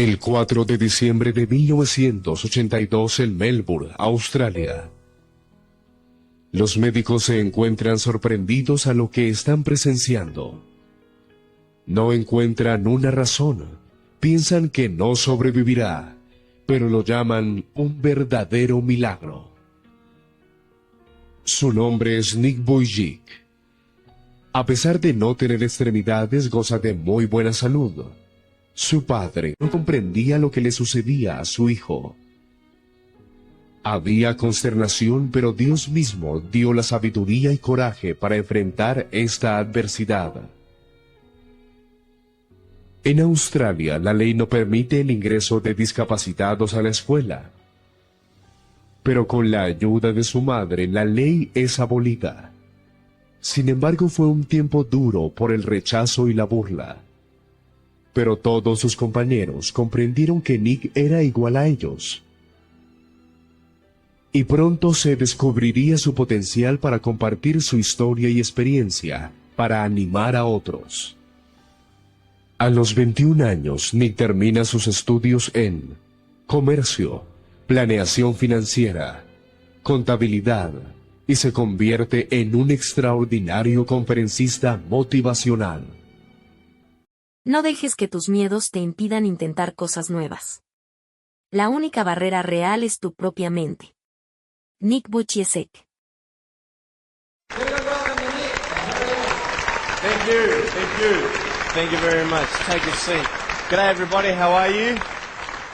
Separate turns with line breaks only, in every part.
El 4 de diciembre de 1982 en Melbourne, Australia. Los médicos se encuentran sorprendidos a lo que están presenciando. No encuentran una razón, piensan que no sobrevivirá, pero lo llaman un verdadero milagro. Su nombre es Nick Vujicic. A pesar de no tener extremidades, goza de muy buena salud. Su padre no comprendía lo que le sucedía a su hijo. Había consternación, pero Dios mismo dio la sabiduría y coraje para enfrentar esta adversidad. En Australia, la ley no permite el ingreso de discapacitados a la escuela. Pero con la ayuda de su madre, la ley es abolida. Sin embargo, fue un tiempo duro por el rechazo y la burla. Pero todos sus compañeros comprendieron que Nick era igual a ellos. Y pronto se descubriría su potencial para compartir su historia y experiencia, para animar a otros. A los 21 años, Nick termina sus estudios en comercio, planeación financiera, contabilidad, y se convierte en un extraordinario conferencista motivacional.
No dejes que tus miedos te impidan intentar cosas nuevas. La única barrera real es tu propia mente. Nick Vujicic.
Thank you. Thank you very much. Take a seat. G'day everybody, how are you?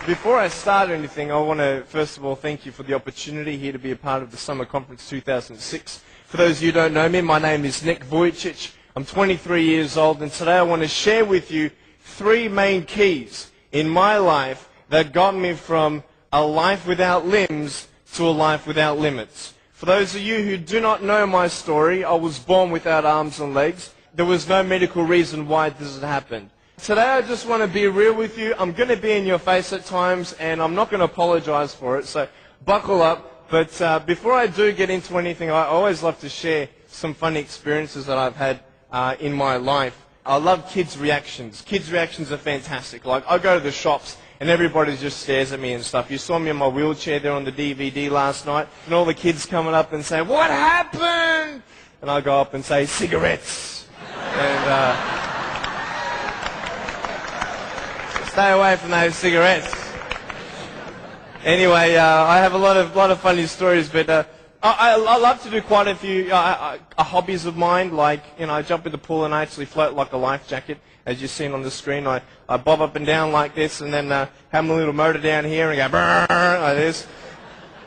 Before I start anything, I want to first of all thank you for the opportunity here to be a part of the Summer Conference 2006. For those of you who don't know me, my name is Nick Vujicic. I'm 23 years old, and today I want to share with you 3 main keys in my life that got me from a life without limbs to a life without limits. For those of you who do not know my story, I was born without arms and legs. There was no medical reason why this had happened. Today I just want to be real with you. I'm going to be in your face at times, and I'm not going to apologize for it, so buckle up. But before I do get into anything, I always love to share some funny experiences that I've had in my life. I love kids' reactions. Kids' reactions are fantastic. Like, I go to the shops and everybody just stares at me and stuff. You saw me in my wheelchair there on the DVD last night, and all the kids coming up and say, "What happened?" And I go up and say, "Cigarettes." And stay away from those cigarettes. Anyway, I have a lot of funny stories, but I love to do quite a few hobbies of mine, like, you know, I jump in the pool and I actually float like a life jacket, as you've seen on the screen. I bob up and down like this, and then have my little motor down here and go brrr, like this.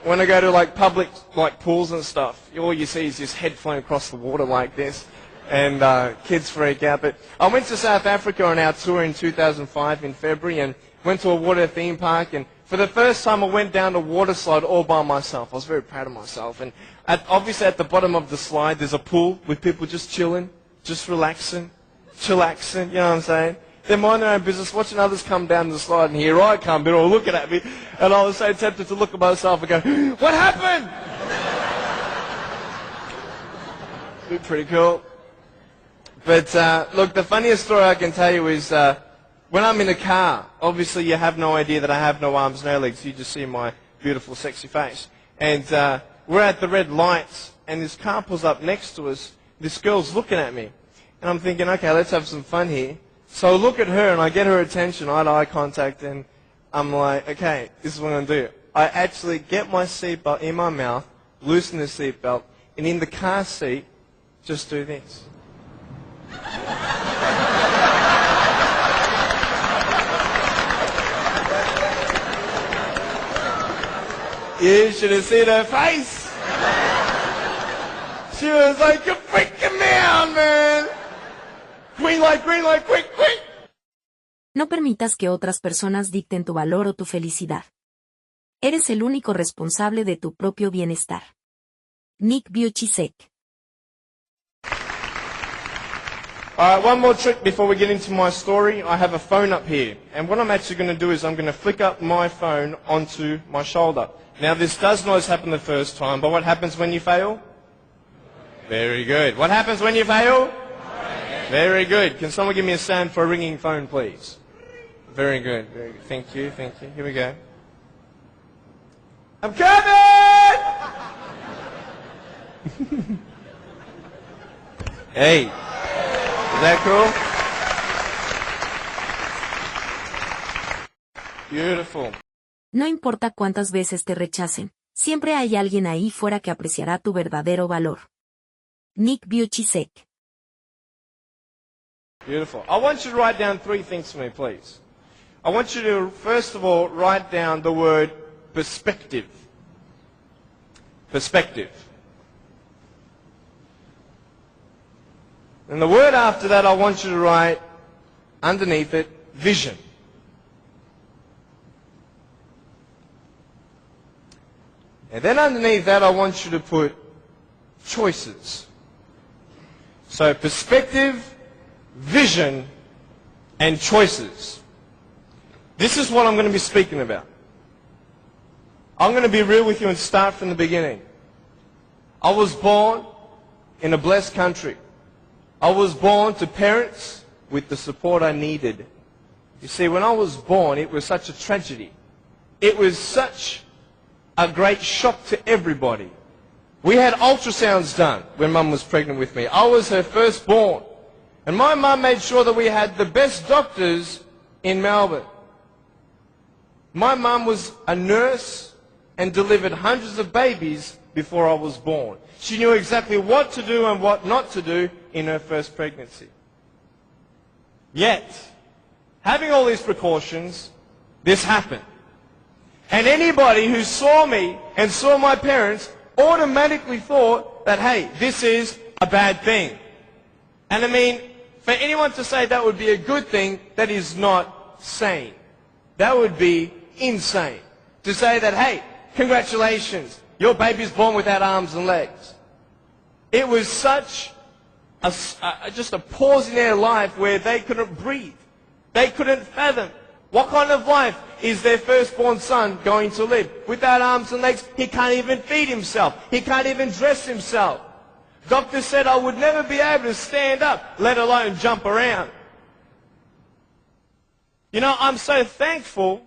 When I go to like public like pools and stuff, all you see is this head floating across the water like this, and kids freak out. But I went to South Africa on our tour in 2005 in February, and went to a water theme park, and for the first time I went down a water slide all by myself. I was very proud of myself. And obviously at the bottom of the slide there's a pool with people just chilling, just relaxing, chillaxing, you know what I'm saying? They're minding their own business, watching others come down the slide, and here I come, they're all looking at me, and I was so tempted to look at myself and go, "What happened?" Pretty cool. But look, the funniest story I can tell you is when I'm in a car. Obviously you have no idea that I have no arms, no legs. You just see my beautiful, sexy face. And we're at the red lights, and this car pulls up next to us. This girl's looking at me. And I'm thinking, okay, let's have some fun here. So I look at her, and I get her attention, eye contact, and I'm like, okay, this is what I'm going to do. I actually get my seatbelt in my mouth, loosen the seatbelt, and in the car seat, just do this. You should have seen her face. She was like, "You're freaking me out, man. Green light, quick, quick."
No permitas que otras personas dicten tu valor o tu felicidad. Eres el único responsable de tu propio bienestar. Nick Vujicic.
Alright, one more trick before we get into my story. I have a phone up here, and what I'm actually going to do is I'm going to flick up my phone onto my shoulder. Now this does not happen the first time, but what happens when you fail? Very good. What happens when you fail? Very good. Can someone give me a sound for a ringing phone, please? Very good, very good. Thank you, thank you. Here we go. I'm coming! Hey, is that cool? Beautiful.
No importa cuántas veces te rechacen, siempre hay alguien ahí fuera que apreciará tu verdadero valor. Nick Vujicic.
Beautiful. I want you to write down 3 things for me, please. I want you to, first of all, write down the word perspective. Perspective. And the word after that, I want you to write, underneath it, vision. And then underneath that, I want you to put choices. So perspective, vision, and choices. This is what I'm going to be speaking about. I'm going to be real with you and start from the beginning. I was born in a blessed country. I was born to parents with the support I needed. You see, when I was born, it was such a tragedy. It was such a great shock to everybody. We had ultrasounds done when Mum was pregnant with me. I was her firstborn. And my mum made sure that we had the best doctors in Melbourne. My mum was a nurse and delivered hundreds of babies before I was born. She knew exactly what to do and what not to do in her first pregnancy. Yet, having all these precautions, this happened. And anybody who saw me and saw my parents automatically thought that, hey, this is a bad thing. And I mean, for anyone to say that would be a good thing, that is not sane. That would be insane. To say that, hey, congratulations, your baby's born without arms and legs. It was such just a pause in their life where they couldn't breathe. They couldn't fathom. What kind of life is their firstborn son going to live? Without arms and legs, he can't even feed himself. He can't even dress himself. Doctor said I would never be able to stand up, let alone jump around. You know, I'm so thankful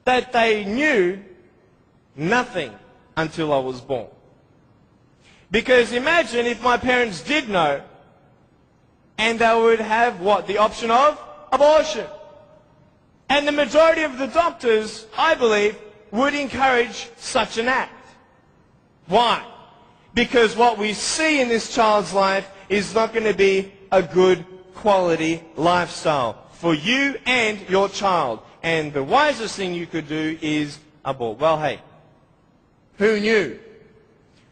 that they knew nothing until I was born. Because imagine if my parents did know, and they would have what? The option of abortion. And the majority of the doctors, I believe, would encourage such an act. Why? Because what we see in this child's life is not going to be a good quality lifestyle for you and your child. And the wisest thing you could do is abort. Well, hey, who knew?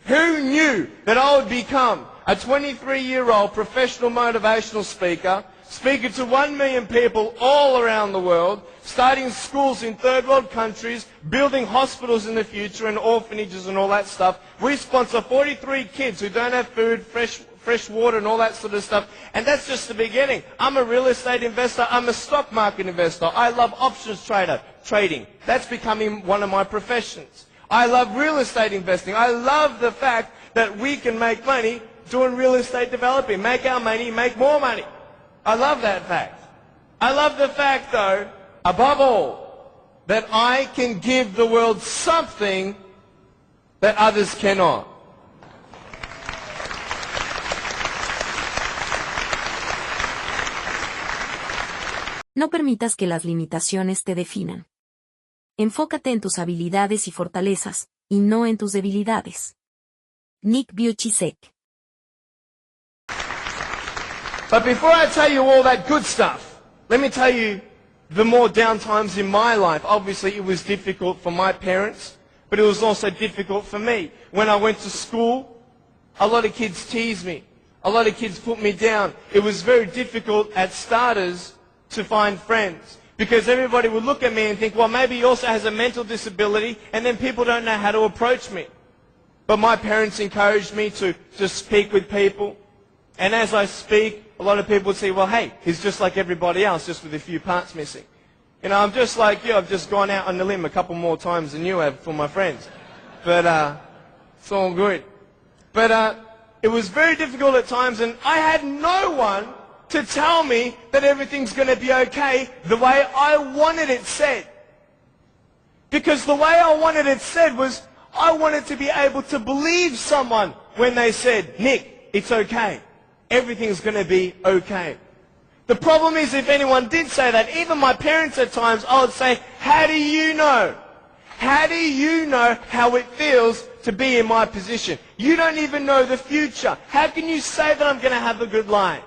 Who knew that I would become a 23-year-old professional motivational speaker, speaking to 1 million people all around the world, starting schools in third world countries, building hospitals in the future and orphanages and all that stuff. We sponsor 43 kids who don't have food, fresh water and all that sort of stuff. And that's just the beginning. I'm a real estate investor. I'm a stock market investor. I love options trading. That's becoming one of my professions. I love real estate investing. I love the fact that we can make money doing real estate developing. Make our money, make more money. I love that fact. I love the fact, though, above all, that I can give the world something that others cannot.
No permitas que las limitaciones te definan. Enfócate en tus habilidades y fortalezas, y no en tus debilidades. Nick Vujicic.
But before I tell you all that good stuff, let me tell you the more down times in my life. Obviously, it was difficult for my parents, but it was also difficult for me. When I went to school, a lot of kids teased me. A lot of kids put me down. It was very difficult at starters to find friends, because everybody would look at me and think, well, maybe he also has a mental disability, and then people don't know how to approach me. But my parents encouraged me to speak with people. And as I speak, a lot of people would say, well, hey, he's just like everybody else, just with a few parts missing. You know, I'm just like you. I've just gone out on the limb a couple more times than you have for my friends. But it's all good. But it was very difficult at times, and I had no one to tell me that everything's going to be okay the way I wanted it said. Because the way I wanted it said was, I wanted to be able to believe someone when they said, Nick, it's okay. Everything's going to be okay. The problem is, if anyone did say that, even my parents at times, I would say, how do you know? How do you know how it feels to be in my position? You don't even know the future. How can you say that I'm going to have a good life?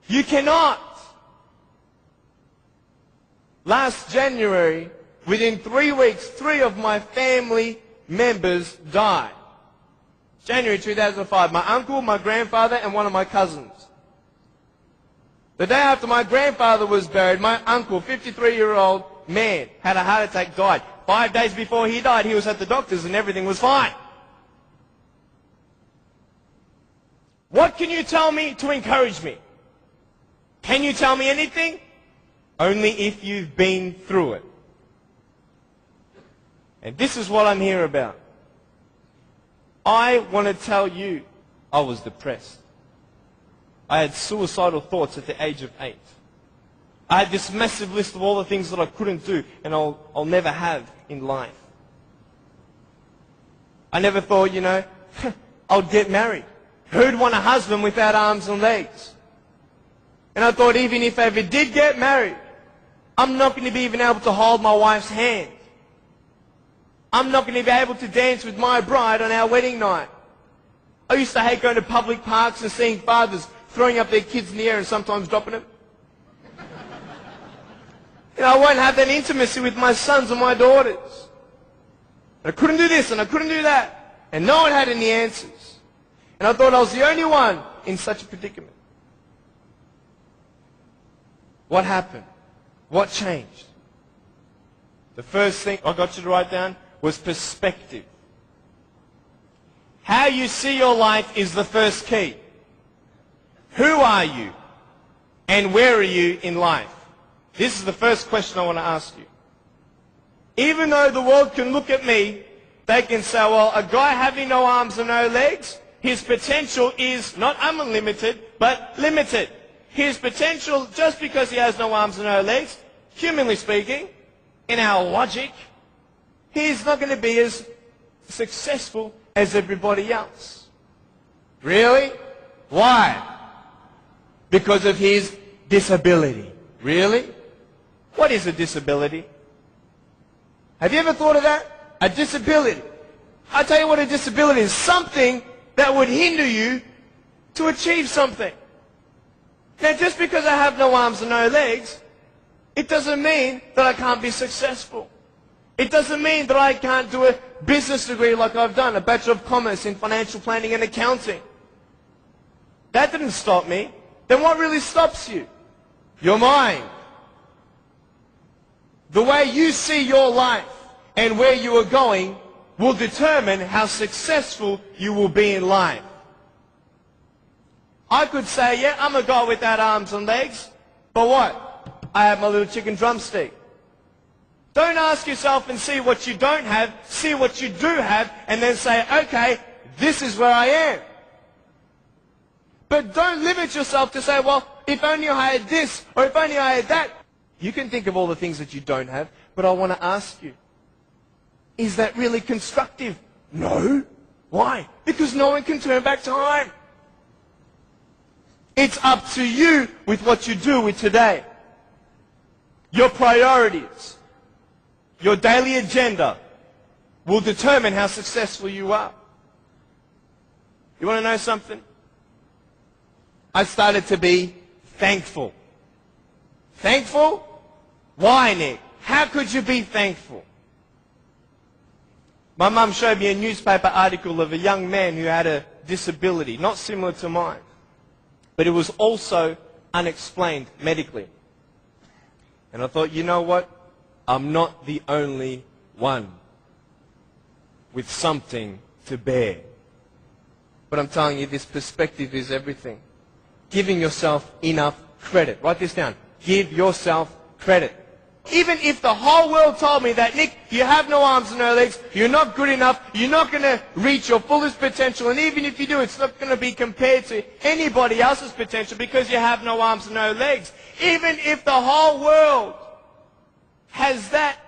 You cannot. Last January, within 3 weeks, 3 of my family members died. January 2005, my uncle, my grandfather, and one of my cousins. The day after my grandfather was buried, my uncle, 53-year-old man, had a heart attack, died. 5 days before he died, he was at the doctor's and everything was fine. What can you tell me to encourage me? Can you tell me anything? Only if you've been through it. And this is what I'm here about. I want to tell you, I was depressed. I had suicidal thoughts at the age of 8. I had this massive list of all the things that I couldn't do and I'll never have in life. I never thought, I'll get married. Who'd want a husband without arms and legs? And I thought, even if I ever did get married, I'm not going to be even able to hold my wife's hand. I'm not going to be able to dance with my bride on our wedding night. I used to hate going to public parks and seeing fathers throwing up their kids in the air and sometimes dropping them. I won't have that intimacy with my sons and my daughters. And I couldn't do this and I couldn't do that. And no one had any answers. And I thought I was the only one in such a predicament. What happened? What changed? The first thing I got you to write down was perspective. How you see your life is the first key. Who are you? And where are you in life? This is the first question I want to ask you. Even though the world can look at me, they can say, well, a guy having no arms and no legs, his potential is not unlimited, but limited. His potential, just because he has no arms and no legs, humanly speaking, in our logic, he's not going to be as successful as everybody else. Really? Why? Because of his disability. Really? What is a disability? Have you ever thought of that? A disability. I'll tell you what a disability is. Something that would hinder you to achieve something. Now, just because I have no arms and no legs, it doesn't mean that I can't be successful. It doesn't mean that I can't do a business degree like I've done, a Bachelor of Commerce in Financial Planning and Accounting. That didn't stop me. Then what really stops you? Your mind. The way you see your life and where you are going will determine how successful you will be in life. I could say, yeah, I'm a guy without arms and legs, but what? I have my little chicken drumstick. Don't ask yourself and see what you don't have, see what you do have, and then say, okay, this is where I am. But don't limit yourself to say, well, if only I had this, or if only I had that. You can think of all the things that you don't have, but I want to ask you, is that really constructive? No. Why? Because no one can turn back time. It's up to you with what you do with today. Your priorities, your daily agenda will determine how successful you are. You want to know something? I started to be thankful. Thankful? Why, Nick? How could you be thankful? My mum showed me a newspaper article of a young man who had a disability, not similar to mine, but it was also unexplained medically. And I thought, you know what? I'm not the only one with something to bear. But I'm telling you, this perspective is everything. Giving yourself enough credit. Write this down. Give yourself credit. even if the whole world told me that, Nick, you have no arms and no legs, you're not good enough, you're not going to reach your fullest potential, and even if you do, it's not going to be compared to anybody else's potential because you have no arms and no legs. Even if the whole world has that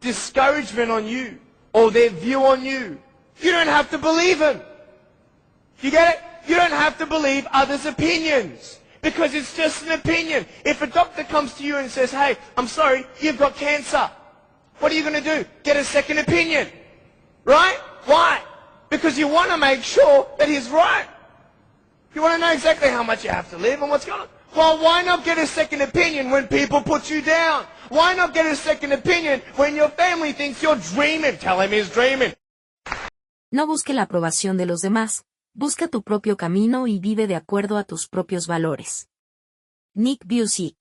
discouragement on you or their view on you, you don't have to believe them. You get it? You don't have to believe others' opinions. Because it's just an opinion. If a doctor comes to you and says, hey, I'm sorry, you've got cancer. What are you going to do? Get a second opinion. Right? Why? Because you want to make sure that he's right. You want to know exactly how much you have to live and what's going on. Well, why not get a second opinion when people put you down? Why not get a second opinion when your family thinks you're dreaming? Tell him he's dreaming.
No busque la aprobación de los demás. Busca tu propio camino y vive de acuerdo a tus propios valores. Nick Vujicic.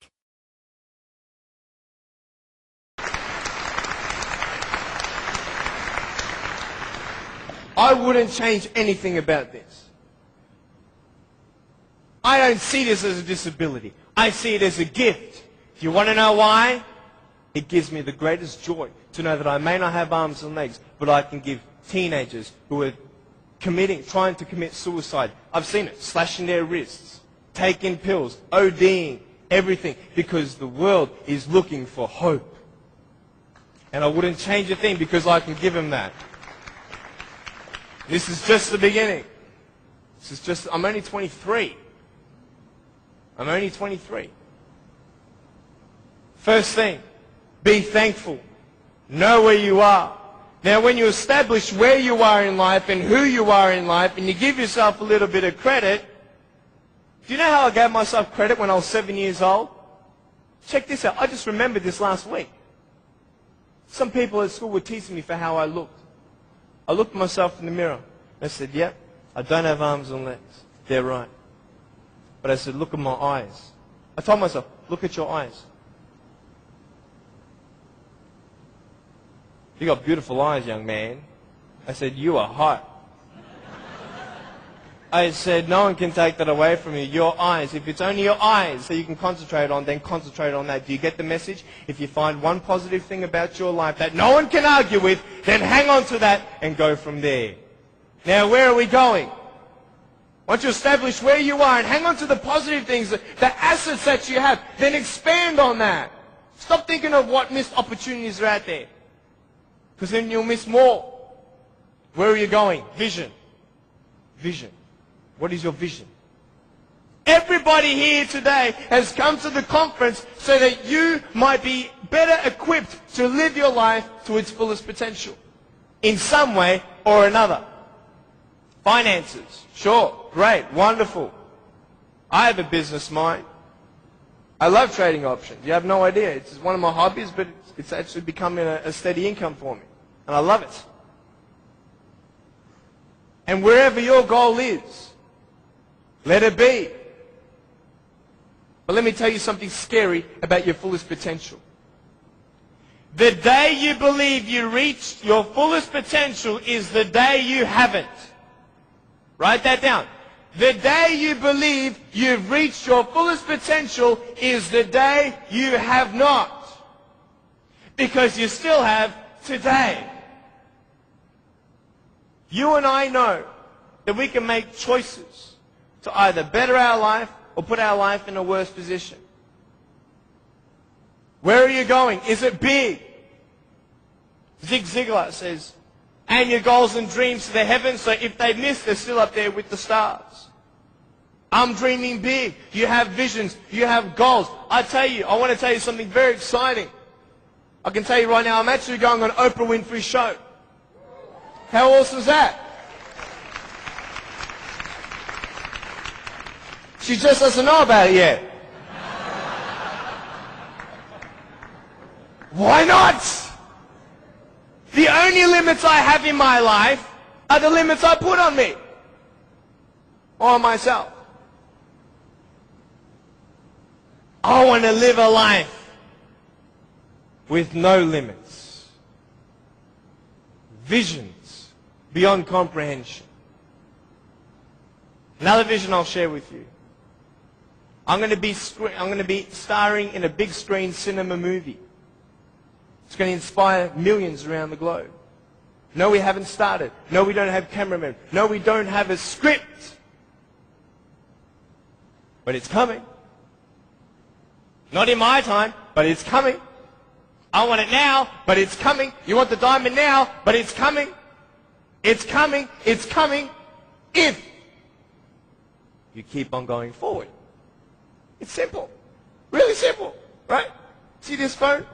I wouldn't change anything about this. I don't see this as a disability. I see it as a gift. Do you want to know why? It gives me the greatest joy to know that I may not have arms and legs, but I can give teenagers who are trying to commit suicide. I've seen it, slashing their wrists, taking pills, ODing, everything, because the world is looking for hope. And I wouldn't change a thing because I can give them that. This is just the beginning. I'm only 23. I'm only 23. First thing, be thankful. Know where you are. Now, when you establish where you are in life and who you are in life, and you give yourself a little bit of credit, do you know how I gave myself credit when I was 7 years old? Check this out. I just remembered this last week. Some people at school were teasing me for how I looked. I looked at myself in the mirror. I said, yep, I don't have arms and legs. They're right. But I said, look at my eyes. I told myself, look at your eyes. You got beautiful eyes, young man. I said, you are hot. I said, no one can take that away from you. Your eyes. If it's only your eyes that you can concentrate on, then concentrate on that. Do you get the message? If you find one positive thing about your life that no one can argue with, then hang on to that and go from there. Now, where are we going? Once you establish where you are and hang on to the positive things, the assets that you have, then expand on that. Stop thinking of what missed opportunities are out there. Because then you'll miss more. Where are you going? Vision. Vision. What is your vision? Everybody here today has come to the conference so that you might be better equipped to live your life to its fullest potential. In some way or another. Finances. Sure. Great. Wonderful. I have a business mind. I love trading options. You have no idea. It's one of my hobbies, but it's actually becoming a steady income for me. And I love it. And wherever your goal is, let it be. But let me tell you something scary about your fullest potential. The day you believe you reached your fullest potential is the day you haven't. Write that down. The day you believe you've reached your fullest potential is the day you have not. Because you still have today. You and I know that we can make choices to either better our life or put our life in a worse position. Where are you going? Is it big? Zig Ziglar says, aim your goals and dreams to the heavens, so if they miss, they're still up there with the stars. I'm dreaming big. You have visions. You have goals. I want to tell you something very exciting. I can tell you right now, I'm actually going on Oprah Winfrey's show. How awesome is that? She just doesn't know about it yet. Why not? The only limits I have in my life are the limits I put on me. Or on myself. I want to live a life with no limits. Visions beyond comprehension. Another vision I'll share with you. I'm going to be starring in a big screen cinema movie. It's going to inspire millions around the globe. No, we haven't started. No, we don't have cameramen. No, we don't have a script. But it's coming. Not in my time, but it's coming. I want it now, but it's coming. You want the diamond now, but it's coming. It's coming. It's coming. If you keep on going forward. It's simple. Really simple, right? See this phone?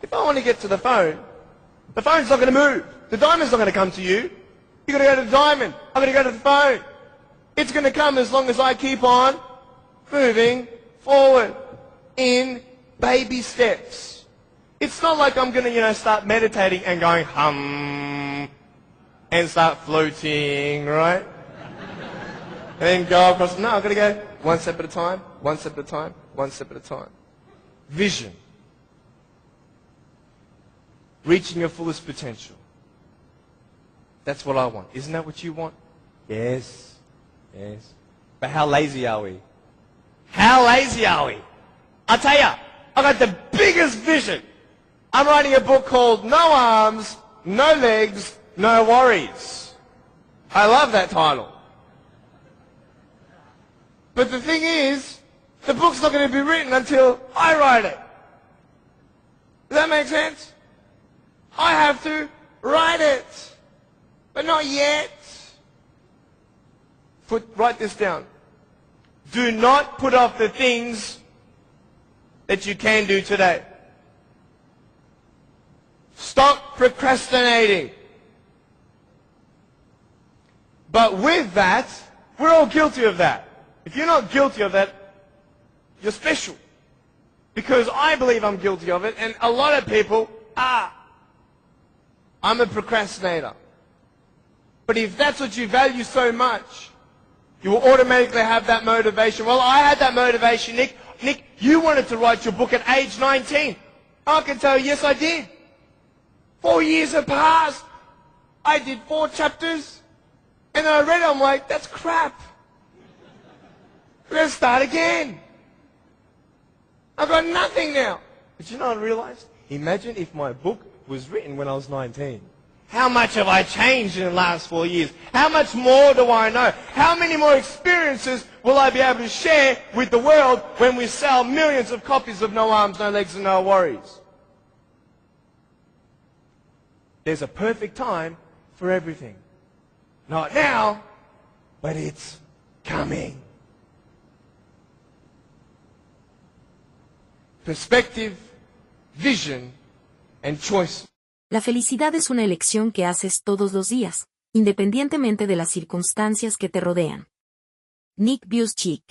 If I want to get to the phone's not going to move. The diamond's not going to come to you. You've got to go to the diamond. I'm going to go to the phone. It's going to come as long as I keep on moving forward in baby steps. It's not like I'm going to, start meditating and going hum and start floating, right? And then go across. No, I'm going to go one step at a time, one step at a time, one step at a time. Vision. Reaching your fullest potential. That's what I want. Isn't that what you want? Yes. Yes. But how lazy are we? How lazy are we? I'll tell you, I got the biggest vision. I'm writing a book called No Arms, No Legs, No Worries. I love that title. But the thing is, the book's not going to be written until I write it. Does that make sense? I have to write it. But not yet. Write this down. Do not put off the things that you can do today. Stop procrastinating. But with that, we're all guilty of that. If you're not guilty of that, you're special. Because I believe I'm guilty of it, and a lot of people are. I'm a procrastinator. But if that's what you value so much, you will automatically have that motivation. Well, I had that motivation, Nick. Nick, you wanted to write your book at age 19. I can tell you, yes, I did. 4 years have passed. I did 4 chapters. And then I read it, I'm like, that's crap. Let's start again. I've got nothing now. But you know what I realized? Imagine if my book was written when I was 19. How much have I changed in the last 4 years? How much more do I know? How many more experiences will I be able to share with the world when we sell millions of copies of No Arms, No Legs, and No Worries? There's a perfect time for everything. Not now, but it's coming. Perspective, vision, and choice.
La felicidad es una elección que haces todos los días, independientemente de las circunstancias que te rodean. Nick Vujicic.